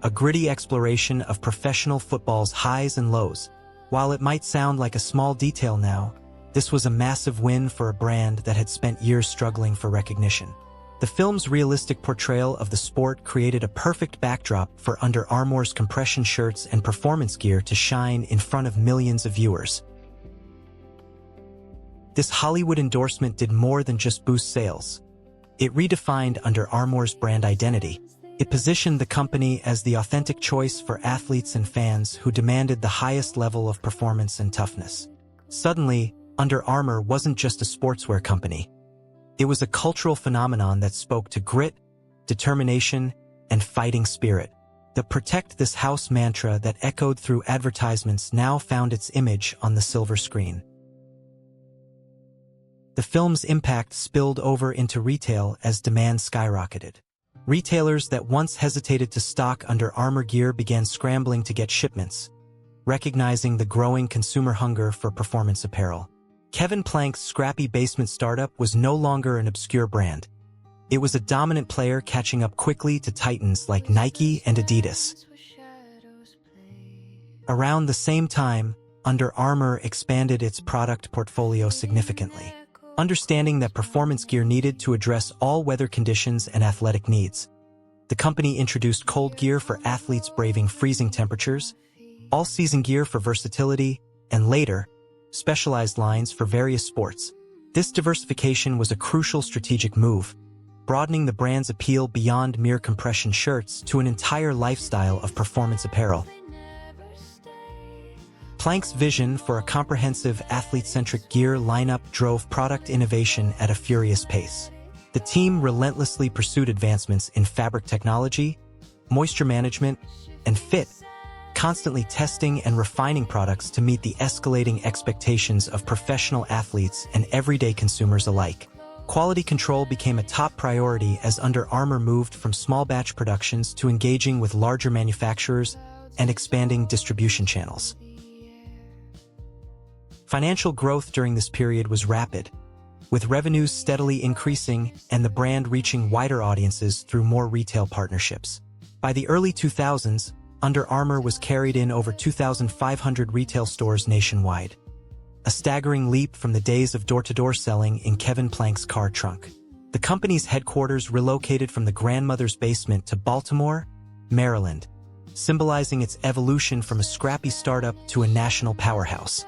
a gritty exploration of professional football's highs and lows. While it might sound like a small detail now, this was a massive win for a brand that had spent years struggling for recognition. The film's realistic portrayal of the sport created a perfect backdrop for Under Armour's compression shirts and performance gear to shine in front of millions of viewers. This Hollywood endorsement did more than just boost sales. It redefined Under Armour's brand identity. It positioned the company as the authentic choice for athletes and fans who demanded the highest level of performance and toughness. Suddenly, Under Armour wasn't just a sportswear company. It was a cultural phenomenon that spoke to grit, determination, and fighting spirit. The "Protect This House" mantra that echoed through advertisements now found its image on the silver screen. The film's impact spilled over into retail as demand skyrocketed. Retailers that once hesitated to stock Under Armour gear began scrambling to get shipments, recognizing the growing consumer hunger for performance apparel. Kevin Plank's scrappy basement startup was no longer an obscure brand. It was a dominant player catching up quickly to titans like Nike and Adidas. Around the same time, Under Armour expanded its product portfolio significantly. Understanding that performance gear needed to address all weather conditions and athletic needs, the company introduced cold gear for athletes braving freezing temperatures, all-season gear for versatility, and later, specialized lines for various sports. This diversification was a crucial strategic move, broadening the brand's appeal beyond mere compression shirts to an entire lifestyle of performance apparel. Plank's vision for a comprehensive athlete-centric gear lineup drove product innovation at a furious pace. The team relentlessly pursued advancements in fabric technology, moisture management, and fit, constantly testing and refining products to meet the escalating expectations of professional athletes and everyday consumers alike. Quality control became a top priority as Under Armour moved from small batch productions to engaging with larger manufacturers and expanding distribution channels. Financial growth during this period was rapid, with revenues steadily increasing and the brand reaching wider audiences through more retail partnerships. By the early 2000s, Under Armour was carried in over 2,500 retail stores nationwide, a staggering leap from the days of door-to-door selling in Kevin Plank's car trunk. The company's headquarters relocated from the grandmother's basement to Baltimore, Maryland, symbolizing its evolution from a scrappy startup to a national powerhouse.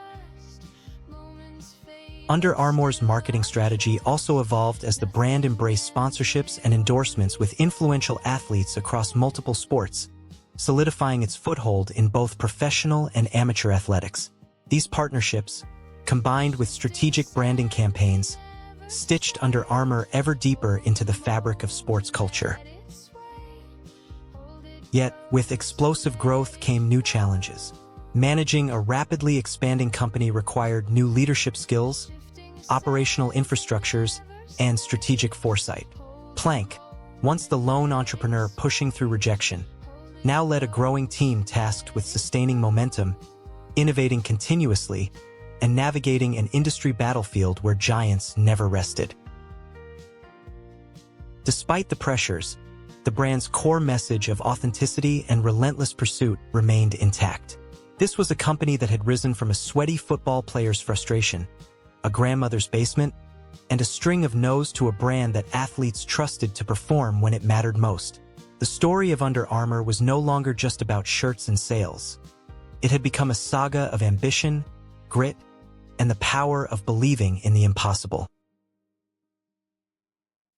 Under Armour's marketing strategy also evolved as the brand embraced sponsorships and endorsements with influential athletes across multiple sports, solidifying its foothold in both professional and amateur athletics. These partnerships, combined with strategic branding campaigns, stitched Under Armour ever deeper into the fabric of sports culture. Yet, with explosive growth came new challenges. Managing a rapidly expanding company required new leadership skills, operational infrastructures, and strategic foresight. Plank, once the lone entrepreneur pushing through rejection, now led a growing team tasked with sustaining momentum, innovating continuously, and navigating an industry battlefield where giants never rested. Despite the pressures, the brand's core message of authenticity and relentless pursuit remained intact. This was a company that had risen from a sweaty football player's frustration, a grandmother's basement, and a string of no's to a brand that athletes trusted to perform when it mattered most. The story of Under Armour was no longer just about shirts and sales. It had become a saga of ambition, grit, and the power of believing in the impossible.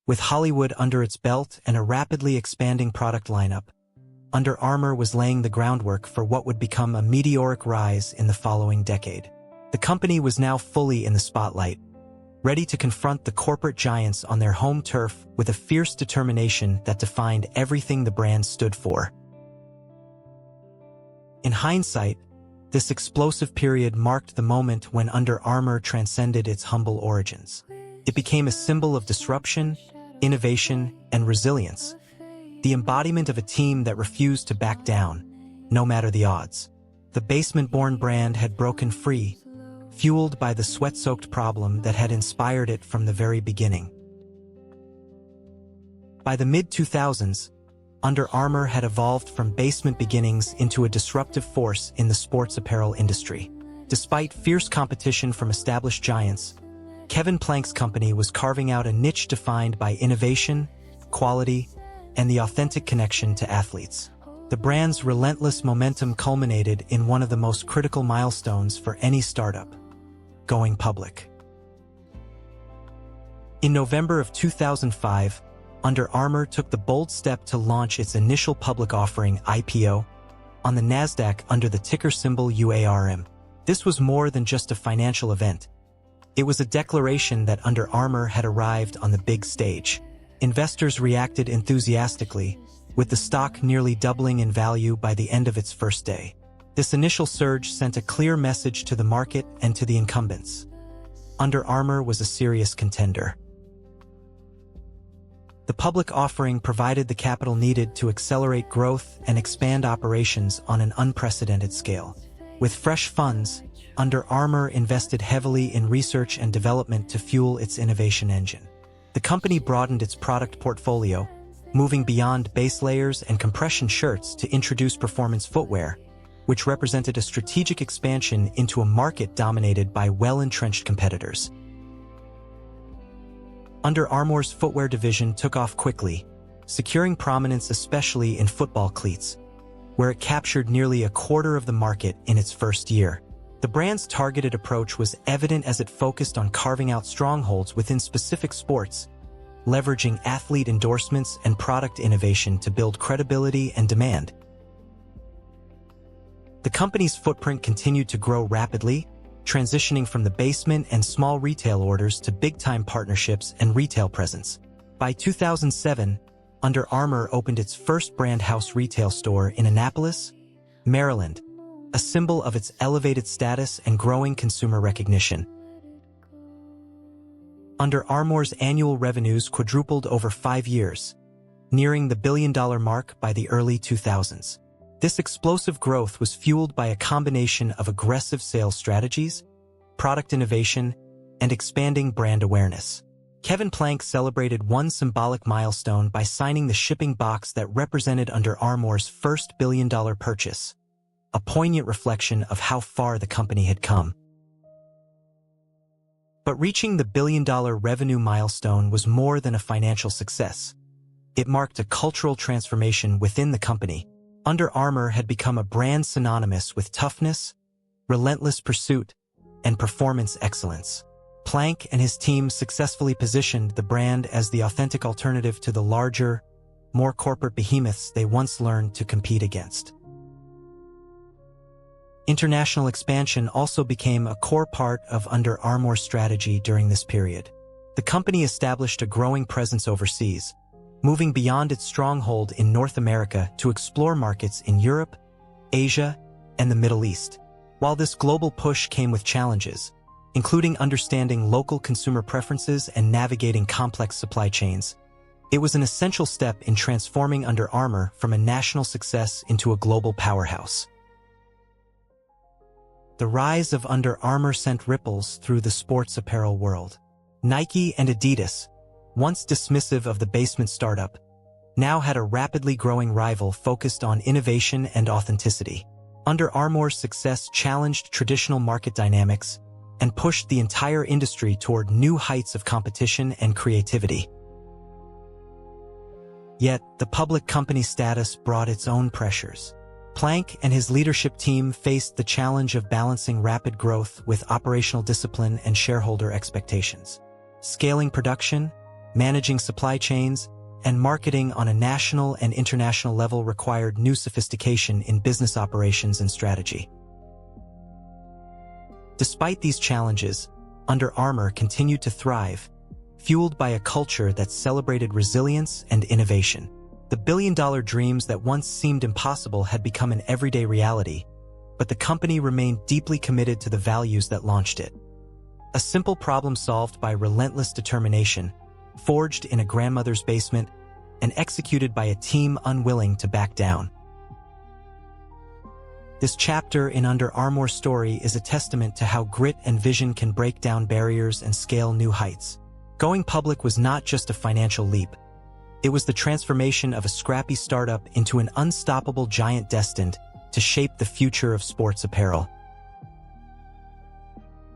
With Hollywood under its belt and a rapidly expanding product lineup, Under Armour was laying the groundwork for what would become a meteoric rise in the following decade. The company was now fully in the spotlight, ready to confront the corporate giants on their home turf with a fierce determination that defined everything the brand stood for. In hindsight, this explosive period marked the moment when Under Armour transcended its humble origins. It became a symbol of disruption, innovation, and resilience, the embodiment of a team that refused to back down, no matter the odds. The basement-born brand had broken free, fueled by the sweat-soaked problem that had inspired it from the very beginning. By the mid-2000s, Under Armour had evolved from basement beginnings into a disruptive force in the sports apparel industry. Despite fierce competition from established giants, Kevin Plank's company was carving out a niche defined by innovation, quality, and the authentic connection to athletes. The brand's relentless momentum culminated in one of the most critical milestones for any startup: going public. In November of 2005, Under Armour took the bold step to launch its initial public offering (IPO) on the Nasdaq under the ticker symbol UARM. This was more than just a financial event. It was a declaration that Under Armour had arrived on the big stage. Investors reacted enthusiastically, with the stock nearly doubling in value by the end of its first day. This initial surge sent a clear message to the market and to the incumbents. Under Armour was a serious contender. The public offering provided the capital needed to accelerate growth and expand operations on an unprecedented scale. With fresh funds, Under Armour invested heavily in research and development to fuel its innovation engine. The company broadened its product portfolio, moving beyond base layers and compression shirts to introduce performance footwear, which represented a strategic expansion into a market dominated by well-entrenched competitors. Under Armour's footwear division took off quickly, securing prominence especially in football cleats, where it captured nearly a quarter of the market in its first year. The brand's targeted approach was evident as it focused on carving out strongholds within specific sports, leveraging athlete endorsements and product innovation to build credibility and demand. The company's footprint continued to grow rapidly, transitioning from the basement and small retail orders to big-time partnerships and retail presence. By 2007, Under Armour opened its first brand house retail store in Annapolis, Maryland, a symbol of its elevated status and growing consumer recognition. Under Armour's annual revenues quadrupled over 5 years, nearing the billion-dollar mark by the early 2000s. This explosive growth was fueled by a combination of aggressive sales strategies, product innovation, and expanding brand awareness. Kevin Plank celebrated one symbolic milestone by signing the shipping box that represented Under Armour's first billion-dollar purchase, a poignant reflection of how far the company had come. But reaching the billion-dollar revenue milestone was more than a financial success. It marked a cultural transformation within the company. Under Armour had become a brand synonymous with toughness, relentless pursuit, and performance excellence. Plank and his team successfully positioned the brand as the authentic alternative to the larger, more corporate behemoths they once learned to compete against. International expansion also became a core part of Under Armour's strategy during this period. The company established a growing presence overseas, moving beyond its stronghold in North America to explore markets in Europe, Asia, and the Middle East. While this global push came with challenges, including understanding local consumer preferences and navigating complex supply chains, it was an essential step in transforming Under Armour from a national success into a global powerhouse. The rise of Under Armour sent ripples through the sports apparel world. Nike and Adidas, once dismissive of the basement startup, now had a rapidly growing rival focused on innovation and authenticity. Under Armour's success challenged traditional market dynamics and pushed the entire industry toward new heights of competition and creativity. Yet, the public company status brought its own pressures. Plank and his leadership team faced the challenge of balancing rapid growth with operational discipline and shareholder expectations. Scaling production, managing supply chains, and marketing on a national and international level required new sophistication in business operations and strategy. Despite these challenges, Under Armour continued to thrive, fueled by a culture that celebrated resilience and innovation. The billion-dollar dreams that once seemed impossible had become an everyday reality, but the company remained deeply committed to the values that launched it. A simple problem solved by relentless determination, forged in a grandmother's basement, and executed by a team unwilling to back down. This chapter in Under Armour's story is a testament to how grit and vision can break down barriers and scale new heights. Going public was not just a financial leap. It was the transformation of a scrappy startup into an unstoppable giant destined to shape the future of sports apparel.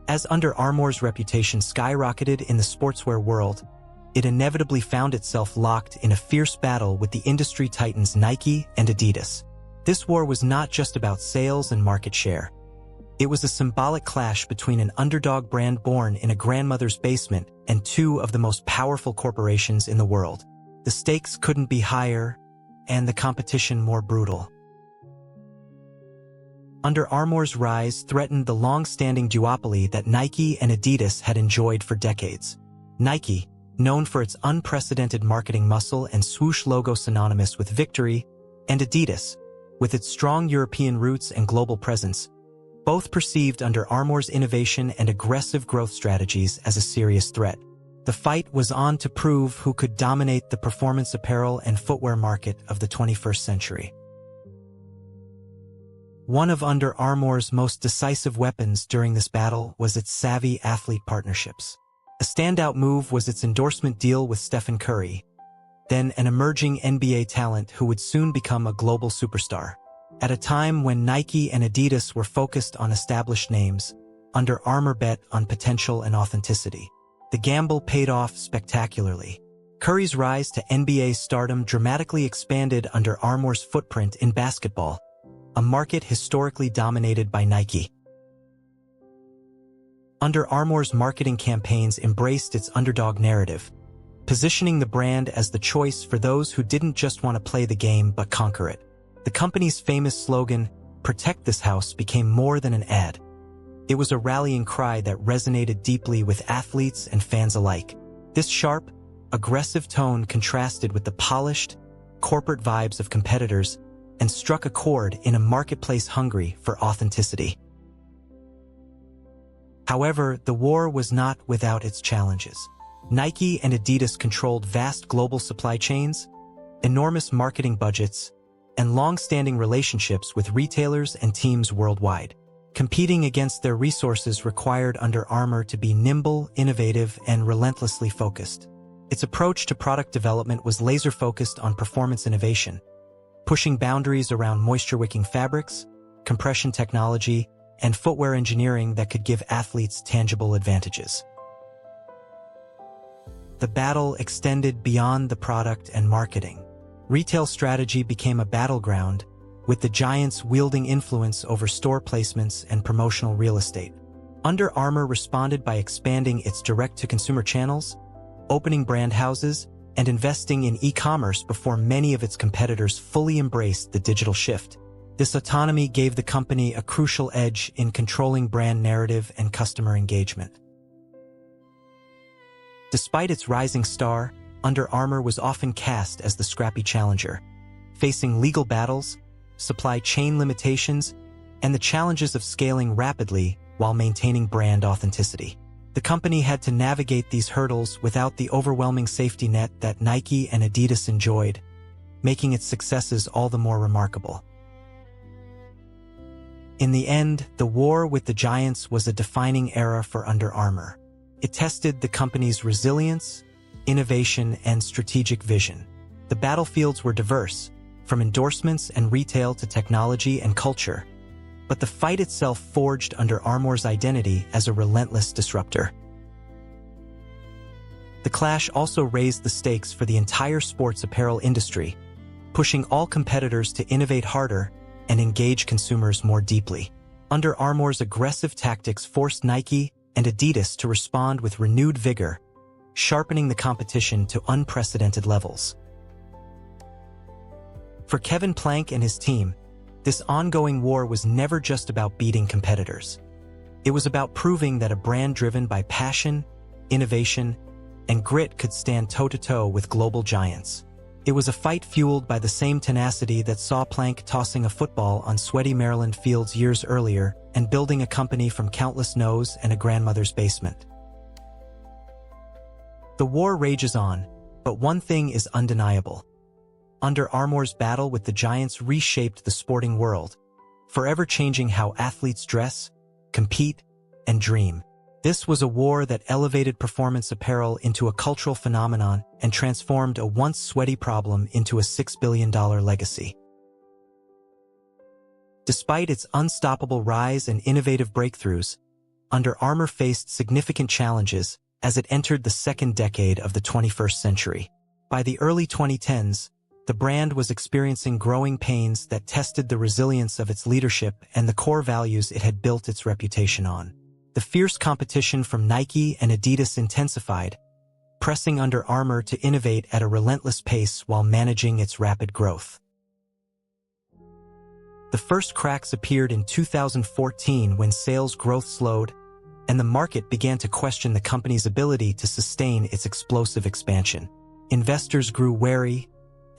As Under Armour's reputation skyrocketed in the sportswear world, it inevitably found itself locked in a fierce battle with the industry titans Nike and Adidas. This war was not just about sales and market share. It was a symbolic clash between an underdog brand born in a grandmother's basement and two of the most powerful corporations in the world. The stakes couldn't be higher, and the competition more brutal. Under Armour's rise threatened the long-standing duopoly that Nike and Adidas had enjoyed for decades. Nike, known for its unprecedented marketing muscle and swoosh logo synonymous with victory, and Adidas, with its strong European roots and global presence, both perceived Under Armour's innovation and aggressive growth strategies as a serious threat. The fight was on to prove who could dominate the performance apparel and footwear market of the 21st century. One of Under Armour's most decisive weapons during this battle was its savvy athlete partnerships. A standout move was its endorsement deal with Stephen Curry, then an emerging NBA talent who would soon become a global superstar. At a time when Nike and Adidas were focused on established names, Under Armour bet on potential and authenticity. The gamble paid off spectacularly. Curry's rise to NBA stardom dramatically expanded Under Armour's footprint in basketball, a market historically dominated by Nike. Under Armour's marketing campaigns embraced its underdog narrative, positioning the brand as the choice for those who didn't just want to play the game but conquer it. The company's famous slogan, "Protect this house," became more than an ad. It was a rallying cry that resonated deeply with athletes and fans alike. This sharp, aggressive tone contrasted with the polished, corporate vibes of competitors, and struck a chord in a marketplace hungry for authenticity. However, the war was not without its challenges. Nike and Adidas controlled vast global supply chains, enormous marketing budgets, and long-standing relationships with retailers and teams worldwide. Competing against their resources required Under Armour to be nimble, innovative, and relentlessly focused. Its approach to product development was laser-focused on performance innovation, pushing boundaries around moisture-wicking fabrics, compression technology, and footwear engineering that could give athletes tangible advantages. The battle extended beyond the product and marketing. Retail strategy became a battleground, with the giants wielding influence over store placements and promotional real estate. Under Armour responded by expanding its direct-to-consumer channels, opening brand houses, and investing in e-commerce before many of its competitors fully embraced the digital shift. This autonomy gave the company a crucial edge in controlling brand narrative and customer engagement. Despite its rising star, Under Armour was often cast as the scrappy challenger, facing legal battles, supply chain limitations, and the challenges of scaling rapidly while maintaining brand authenticity. The company had to navigate these hurdles without the overwhelming safety net that Nike and Adidas enjoyed, making its successes all the more remarkable. In the end, the war with the giants was a defining era for Under Armour. It tested the company's resilience, innovation, and strategic vision. The battlefields were diverse, from endorsements and retail to technology and culture, but the fight itself forged Under Armour's identity as a relentless disruptor. The clash also raised the stakes for the entire sports apparel industry, pushing all competitors to innovate harder and engage consumers more deeply. Under Armour's aggressive tactics forced Nike and Adidas to respond with renewed vigor, sharpening the competition to unprecedented levels. For Kevin Plank and his team, this ongoing war was never just about beating competitors. It was about proving that a brand driven by passion, innovation, and grit could stand toe-to-toe with global giants. It was a fight fueled by the same tenacity that saw Plank tossing a football on sweaty Maryland fields years earlier and building a company from countless no's and a grandmother's basement. The war rages on, but one thing is undeniable. Under Armour's battle with the giants reshaped the sporting world, forever changing how athletes dress, compete, and dream. This was a war that elevated performance apparel into a cultural phenomenon and transformed a once sweaty problem into a $6 billion legacy. Despite its unstoppable rise and innovative breakthroughs, Under Armour faced significant challenges as it entered the second decade of the 21st century. By the early 2010s, the brand was experiencing growing pains that tested the resilience of its leadership and the core values it had built its reputation on. The fierce competition from Nike and Adidas intensified, pressing Under Armour to innovate at a relentless pace while managing its rapid growth. The first cracks appeared in 2014 when sales growth slowed, and the market began to question the company's ability to sustain its explosive expansion. Investors grew wary,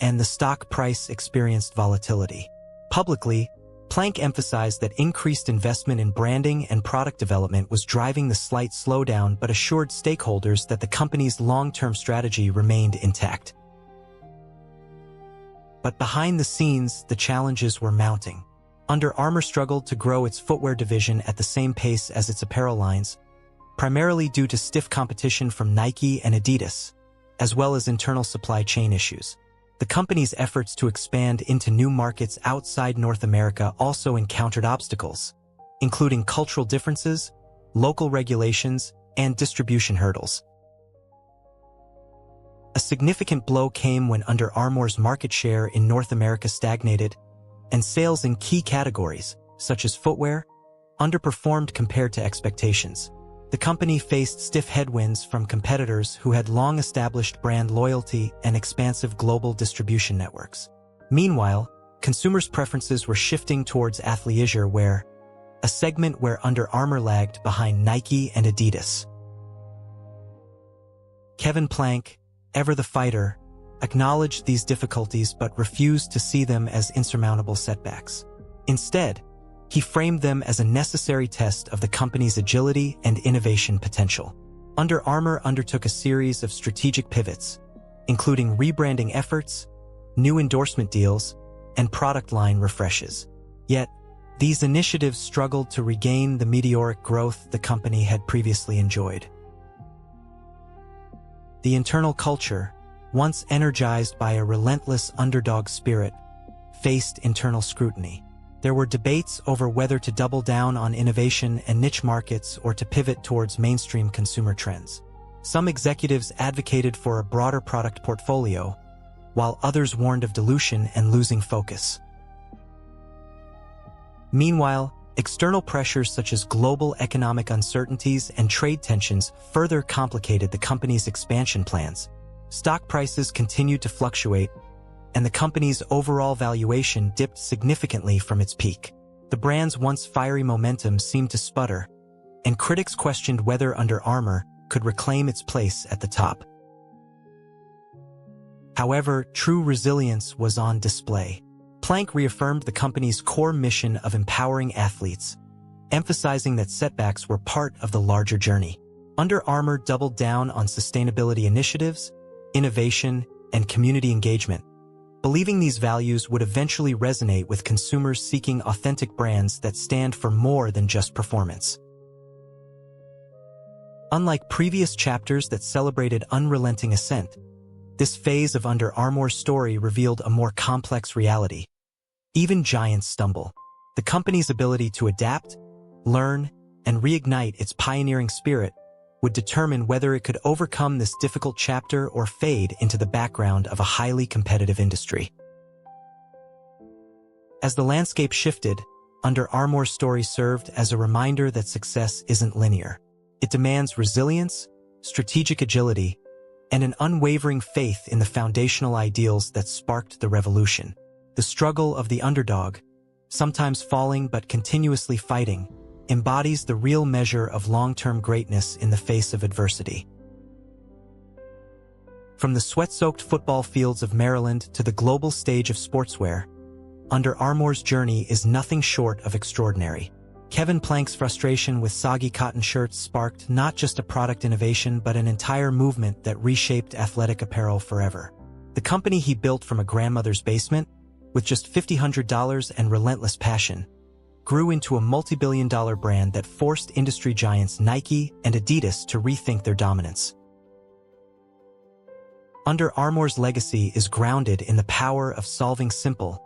and the stock price experienced volatility. Publicly, Plank emphasized that increased investment in branding and product development was driving the slight slowdown but assured stakeholders that the company's long-term strategy remained intact. But behind the scenes, the challenges were mounting. Under Armour struggled to grow its footwear division at the same pace as its apparel lines, primarily due to stiff competition from Nike and Adidas, as well as internal supply chain issues. The company's efforts to expand into new markets outside North America also encountered obstacles, including cultural differences, local regulations, and distribution hurdles. A significant blow came when Under Armour's market share in North America stagnated, and sales in key categories, such as footwear, underperformed compared to expectations. The company faced stiff headwinds from competitors who had long established brand loyalty and expansive global distribution networks. Meanwhile, consumers' preferences were shifting towards athleisure, a segment where Under Armour lagged behind Nike and Adidas. Kevin Plank, ever the fighter, acknowledged these difficulties but refused to see them as insurmountable setbacks. Instead, he framed them as a necessary test of the company's agility and innovation potential. Under Armour undertook a series of strategic pivots, including rebranding efforts, new endorsement deals, and product line refreshes. Yet, these initiatives struggled to regain the meteoric growth the company had previously enjoyed. The internal culture, once energized by a relentless underdog spirit, faced internal scrutiny. There were debates over whether to double down on innovation and niche markets or to pivot towards mainstream consumer trends. Some executives advocated for a broader product portfolio, while others warned of dilution and losing focus. Meanwhile, external pressures such as global economic uncertainties and trade tensions further complicated the company's expansion plans. Stock prices continued to fluctuate, and the company's overall valuation dipped significantly from its peak. The brand's once fiery momentum seemed to sputter, and critics questioned whether Under Armour could reclaim its place at the top. However, true resilience was on display. Plank reaffirmed the company's core mission of empowering athletes, emphasizing that setbacks were part of the larger journey. Under Armour doubled down on sustainability initiatives, innovation, and community engagement, believing these values would eventually resonate with consumers seeking authentic brands that stand for more than just performance. Unlike previous chapters that celebrated unrelenting ascent, this phase of Under Armour's story revealed a more complex reality. Even giants stumble. The company's ability to adapt, learn, and reignite its pioneering spirit would determine whether it could overcome this difficult chapter or fade into the background of a highly competitive industry. As the landscape shifted, Under Armour's story served as a reminder that success isn't linear. It demands resilience, strategic agility, and an unwavering faith in the foundational ideals that sparked the revolution. The struggle of the underdog, sometimes falling but continuously fighting, embodies the real measure of long-term greatness in the face of adversity. From the sweat-soaked football fields of Maryland to the global stage of sportswear, Under Armour's journey is nothing short of extraordinary. Kevin Plank's frustration with soggy cotton shirts sparked not just a product innovation but an entire movement that reshaped athletic apparel forever. The company he built from a grandmother's basement, with just $100 and relentless passion, grew into a multi-billion-dollar brand that forced industry giants Nike and Adidas to rethink their dominance. Under Armour's legacy is grounded in the power of solving simple,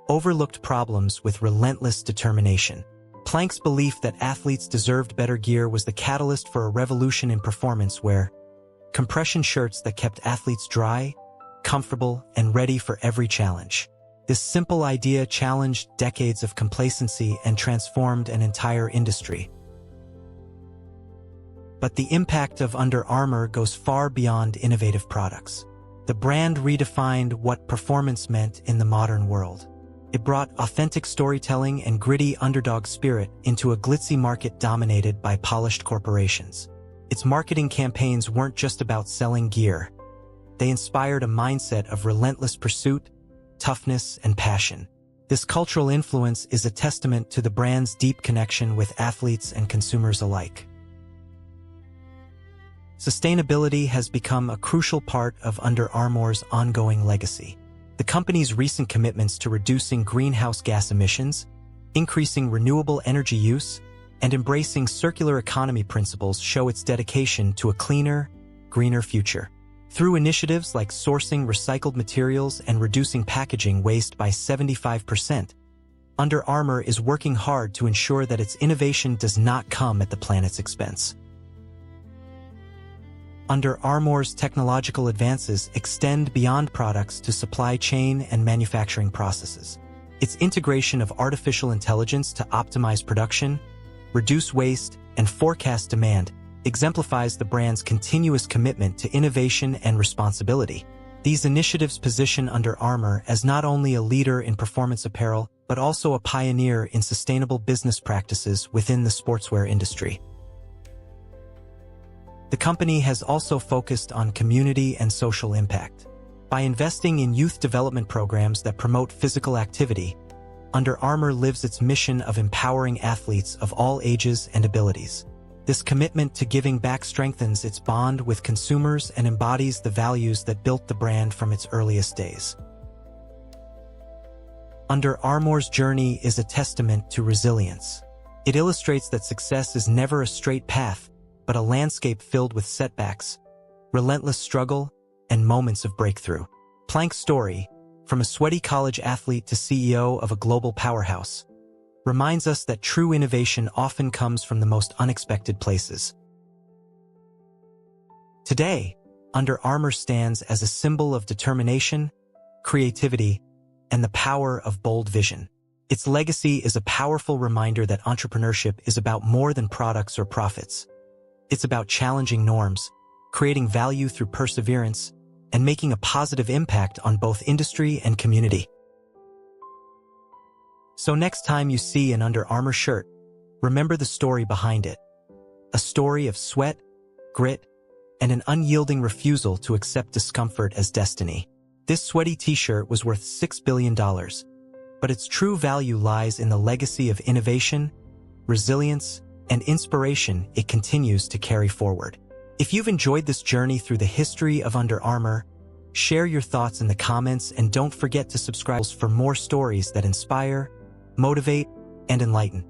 overlooked problems with relentless determination. Plank's belief that athletes deserved better gear was the catalyst for a revolution in performance wear, compression shirts that kept athletes dry, comfortable, and ready for every challenge. This simple idea challenged decades of complacency and transformed an entire industry. But the impact of Under Armour goes far beyond innovative products. The brand redefined what performance meant in the modern world. It brought authentic storytelling and gritty underdog spirit into a glitzy market dominated by polished corporations. Its marketing campaigns weren't just about selling gear. They inspired a mindset of relentless pursuit, toughness, and passion. This cultural influence is a testament to the brand's deep connection with athletes and consumers alike. Sustainability has become a crucial part of Under Armour's ongoing legacy. The company's recent commitments to reducing greenhouse gas emissions, increasing renewable energy use, and embracing circular economy principles show its dedication to a cleaner, greener future. Through initiatives like sourcing recycled materials and reducing packaging waste by 75%, Under Armour is working hard to ensure that its innovation does not come at the planet's expense. Under Armour's technological advances extend beyond products to supply chain and manufacturing processes. Its integration of artificial intelligence to optimize production, reduce waste, and forecast demand exemplifies the brand's continuous commitment to innovation and responsibility. These initiatives position Under Armour as not only a leader in performance apparel, but also a pioneer in sustainable business practices within the sportswear industry. The company has also focused on community and social impact. By investing in youth development programs that promote physical activity, Under Armour lives its mission of empowering athletes of all ages and abilities. This commitment to giving back strengthens its bond with consumers and embodies the values that built the brand from its earliest days. Under Armour's journey is a testament to resilience. It illustrates that success is never a straight path, but a landscape filled with setbacks, relentless struggle, and moments of breakthrough. Plank's story, from a sweaty college athlete to CEO of a global powerhouse, reminds us that true innovation often comes from the most unexpected places. Today, Under Armour stands as a symbol of determination, creativity, and the power of bold vision. Its legacy is a powerful reminder that entrepreneurship is about more than products or profits. It's about challenging norms, creating value through perseverance, and making a positive impact on both industry and community. So next time you see an Under Armour shirt, remember the story behind it. A story of sweat, grit, and an unyielding refusal to accept discomfort as destiny. This sweaty t-shirt was worth $6 billion, but its true value lies in the legacy of innovation, resilience, and inspiration it continues to carry forward. If you've enjoyed this journey through the history of Under Armour, share your thoughts in the comments and don't forget to subscribe for more stories that inspire, motivate, and enlighten.